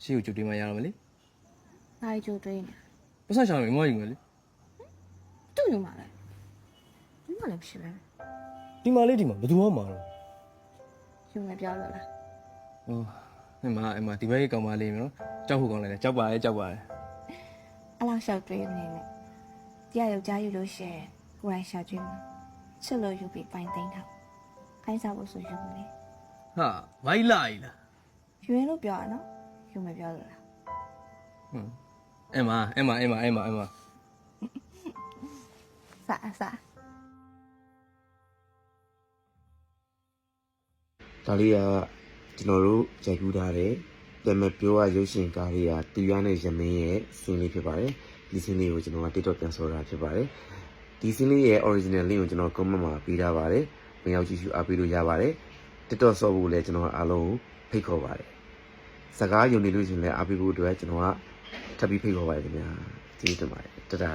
ရှေ့ကိုကြိုတင်မှရတော့မလဲ 哪里就对呢？ ပတ်စံရှာမယ်မယူမယ်လေ 都有嘛嘞？有嘛嘞不是呗？ ဒီမှာလေးဒီမှာဘယ်သူမှမတော့ 有没标了啦？ ဟိုအမဒီဘက်ကောင်မလေးနော်ကြောက်ဖို့ကောင်းလိုက်တယ်ကြောက်ပါရဲ့ကြောက်ပါရဲ့ 阿拉小队呢？底下有加油流血，过来小军嘛，吃了就被搬顶头，看啥不是有嘞？ ဟာမိုက်လာကြီးလား 有人都标了呢，有没标了啦？ အမ 啥？ ဒါလေးကကျွန်တော်တို့ရိုက်ကူးထားတယ်ပြန်မပြောရရုပ်ရှင်ကားလေးကတီရွာနဲ့ရမင်းရဲ့စင်းလေးဖြစ်ပါတယ်ဒီစင်းလေးကိုကျွန်တော်က TikTok ပြန်ဆော်တာဖြစ်ပါတယ်ဒီစင်းလေးရဲ့ original link ကိုကျွန်တော် comment မှာပေးထားပါတယ်ဝင်ရောက်ကြည့်ရှုအားပေးလို့ရပါတယ် TikTok ဆော်ဖို့လည်းကျွန်တော်အားလုံးဖိတ်ခေါ်ပါတယ်စကားယုံနေလို့ရှိရင်လည်းအားပေးဖို့အတွက်ကျွန်တော်ကထပ်ပြီးဖိတ်ခေါ်ပါတယ်ခင်ဗျာကျေးဇူးတင်ပါတယ်တဒါ